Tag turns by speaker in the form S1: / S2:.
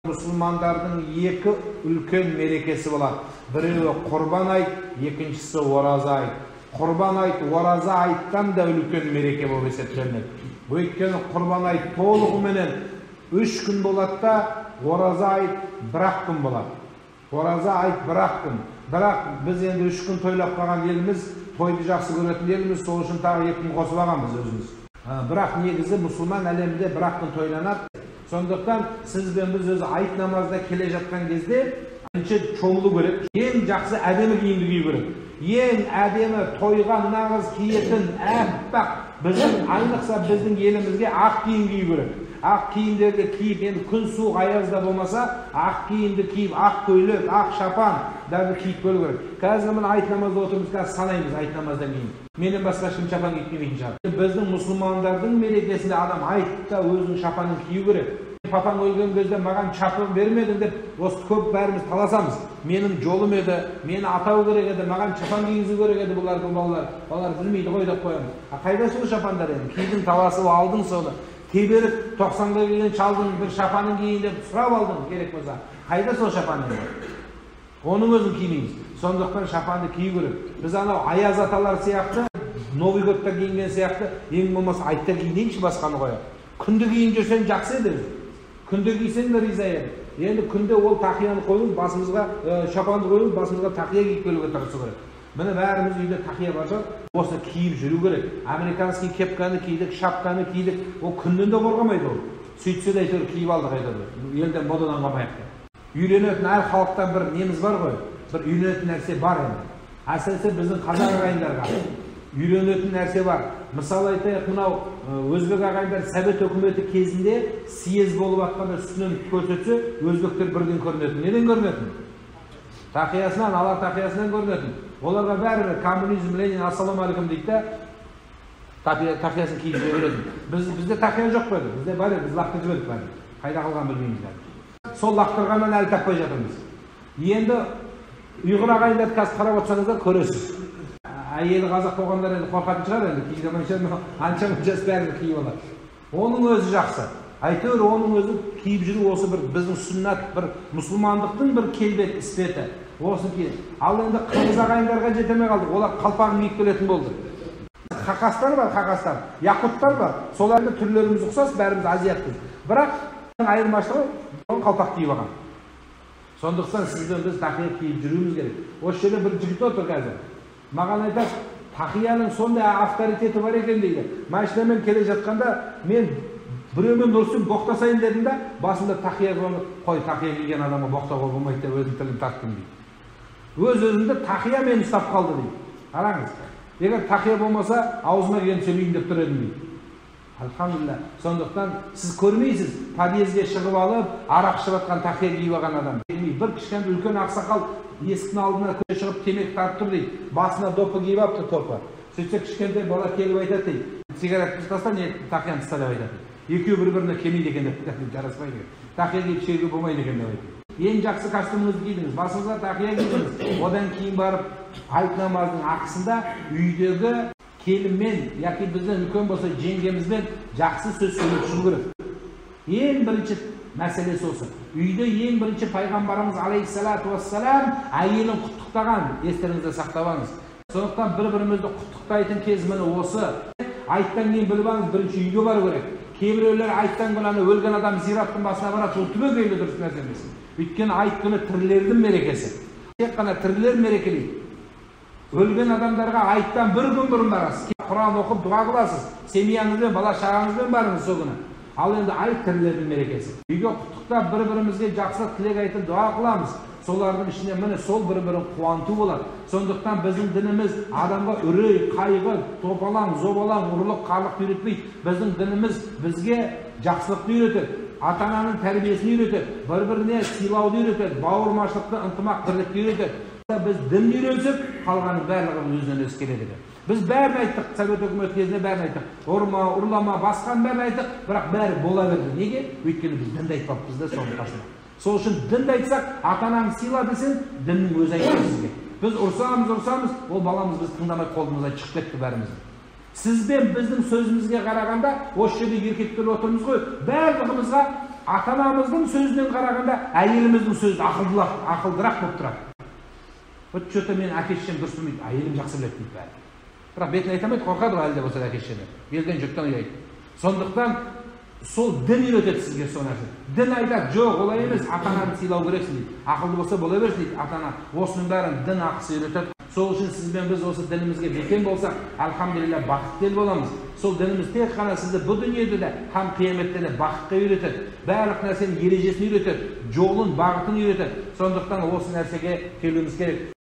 S1: Müslümandардың екі үлкен мерекесі болады. Біреуі Құрбан айт, екіншісі Ораза айт. Құрбан айт, Ораза айттан да үлкен мереке болып есептелінеді. Өйткені Құрбан айт толығыменен 3 күн болады да, Ораза айт 1 күн болады. Ораза айт 1 күн. Бірақ біз енді 3 күн тойлап қалған еліміз, тойды жақсы көретін еліміз, сол үшін тағы 2 күн қосып алғанбыз өзіміз. Бірақ негізі мұсылман әлемінде 1 күн тойланады. Сондықтан сіз бен біз өзі айт намазда келе жатқан кезде бірінші шомылу керек. Ең жақсы әдемі киімді кию керек. Ең әдемі тойға нағыз киетін әппақ, біздің айнықса біздің елімізге ақ киім кию керек. Ақ киімдерді киіп, енді күн суық аязда болмаса, ақ киімді киіп, ақ көйлек, ақ шапан дәрді киіп көру керек. Қазір міне айт намазда отырмыз, қазір санаймыз айт намаздан кейін. Менен басқа ешкім шапан киіп шығар. Біздің мұсылмандардың мерекесінде адам айтта өзінің шапанын кию керек. Папаң өлген кезде маған шапан бермедің деп, осы көп бәріміз таласамыз. Менің жолым еді, мені атау керек еді, маған шапан кигізу керек еді бұлардың балалар. Балалар білмейді ғой деп қоямыз. Қайда сол шапандар енді? Кидің, таласып алдың соны. Теберіп 90-ға келген шалдың бір шапанын киейін деп сұрап алдың керек болса. Қайда сол шапан енді? Оның өзін кимейміз. Сондықтан шапанды кию керек. Біз анау аяз аталар сияқты, Новый годта киінген сияқты, ең болмаса айтта киінейінші басқаны қояды. Күнді киін жүрсен жақсы еді. Күнде кисең де риза еді. Енді күнде ол тақияны қойып, басымызға шапанды қойып, басымызға тақия киіп келуге тырысу керек. Міне бәріміз үйде тақия бар шығар, осы киіп жүру керек. Американский кепканы кидік, шапканы кидік, ол күннен де қорғамайды ол. Сөйтсе де әйтеуір киіп алдық айтады. Елден модадан қалмайық. Үйленетін әр халықтан бір неміз бар ғой, бір үйленетін нәрсе бар енді. Әсіресе біздің қазақ ағайындарға үйленетін нәрсе бар. Мысалы айтайық, мынау өзбек ағайындар Совет өкіметі кезінде съез болып атқанда үстінен көрсетсе, өзбектер бірден көрінетін. Неден көрінетін? Тақиясынан, ала тақиясынан көрінетін. Оларға бәрі коммунизм, Ленин, ассаламу алейкум дейді да, тақиясын киіп жіберетін. Бізде тақия жоқ қойды. Бізде бар еді, біз лақтырып жібердік бәрі. Қайда қалған білмейміз. Сол лақтырғаннан әлі таппай жатырмыз. Енді ұйғыр ағайындарды қазір қарап отырсаңыздар көресіз. Әйелі қазақ болғандар енді қорқатын шығар енді, киген анша-мұншасы бәрін киіп алады. Оның өзі жақсы. Әйтеуір оның өзі киіп жүру осы бір біздің сүннат, бір мұсылмандықтың бір келбет іспеті. Осы кейін. Ал енді қырғыз ағайындарға жетемей қалдық. Олар қалпағын киіп келетін болды. Хақастар бар, хақастар. Якуттар бар. Солардың түрлеріміз ұқсас, бәріміз азиатпыз. Бірақ айырмашылығы қалпақ киіп алған. Сондықтан сізбен біз тақия киіп жүруіміз керек. Осы жерде бір жігіт отыр қазір. Маған айтады, тақияның сондай авторитеті бар екен дейді. Машинамен келе жатқанда мен біреумен ұрсып боқтасайын дедім да, басында тақия қой, тақия киген адамға боқтауға болмайды деп өзім тілім тарттым дейді. Өз-өзімді тақия мені ұстап қалды дейді. Қараңыз, егер тақия болмаса, аузыма келген сөйлейін деп тұр едім дейді. Алхамдулилlah. Сондықтан сіз көрмейсіз, подъезге шығып алып, арақ ішіп жатқан тақия киіп алған адам. Бір кішкентай үлкен ақсақал есіктің алдына көше шығып темекі тартып тұр дейді. Басына допы киіп алыпты, топы. Сөйтсе кішкентай бала келіп айтады дейді. Сигаретті таста, не тақияны таста деп айтады. Екеуі бір-біріне келмейді екен деп, жараспайды. Тақия киіп шеруге болмайды екен деп айтады. Ең жақсы костюмыңызды кидіңіз, басыңызға тақия кидіңіз. Одан кейін барып айт намазының ақысында үйдегі келінмен, яки бізден үлкен болса жеңгемізбен жақсы сөз сөйлеп шығу керек. Ең бірінші мәселесі осы. Үйде ең бірінші пайғамбарымыз алейхиссалату вассалам әйелін құттықтаған, естеріңізде сақтап алыңыз. Сондықтан бір-бірімізді құттықтайтын кез міне осы. Айттан кейін біліп алыңыз, бірінші үйге бару керек. Кейбіреулер айттан күні өлген адам зираттың басына барады, ол түбегейлі дұрыс нәрсе емес. Өйткені айт күні тірілердің мерекесі. Тек қана тірілер мерекелейді. Өлген адамдарға айттан бір күн бұрын барасыз. Құран оқып дұға қыласыз. Семьяңызбен, бала шағаңызбен барыңыз сол күні. Ал енді айт тірілердің мерекесі. Үйге құттықтап бір-бірімізге жақсы тілек айтып дұға қыламыз. Солардың ішінде міне сол бір-бірін қуанту болады. Сондықтан біздің дініміз адамға үрей, қайғы, топалаң, зобалаң, ұрлық, қарлық үйретпейді. Біздің дініміз бізге жақсылықты үйретеді. Ата-ананың тәрбиесін үйретеді. Бір-біріне сыйлауды үйретеді. Бауырмашылықты, ынтымақ, бірлікті үйретеді. Біз дін үйренсек, қалғанның барлығы өзінен өзі келеді. Біз бәрін айттық, Совет өкіметі кезінде бәрін айттық. Ұрма, ұрлама, басқан бәрін айттық, бірақ бәрі бола берді. Неге? Өйткені біз дінді айтпаппыз да соның қасында. Сол үшін дінді айтсақ, ата-анаң сыйла десең, діннің өзі айтады сізге. Біз ұрсамыз, ол баламыз біз тыңдамай қолымыздан шығып кетті бәріміз. Сіз бен біздің сөзімізге қарағанда, осы жерде еркектер отырмыз ғой, барлығымызға ата анамыздың сөзінен қарағанда әйеліміздің сөзі ақылдырақ болып тұрады. Вот что-то мен әке-шешем дұрыс білмейді, әйелім жақсы біледі дейді бәрі. Бірақ бетін айта алмайды, қорқады ғой әлі де болса әке-шешені. Елден жұрттан ұялайды. Сондықтан сол дін үйретеді сізге сол нәрсе. Дін айтады, жоқ, олай емес, ата-ананы сыйлау керексің дейді. Ақылды болса бола берсін дейді ата-ана. Осының бәрін дін ақысы үйретеді. Сол үшін сіз бен біз осы дінімізге бекем болсақ, алхамдулилля бақытты ел боламыз. Сол дініміз тек қана сізді бұл дүниеде де, һәм қияметте де бақытқа үйретеді. Барлық нәрсенің ережесін үйретеді, жолын, бағытын үйретеді. Сондықтан осы нәрсеге келуіміз керек.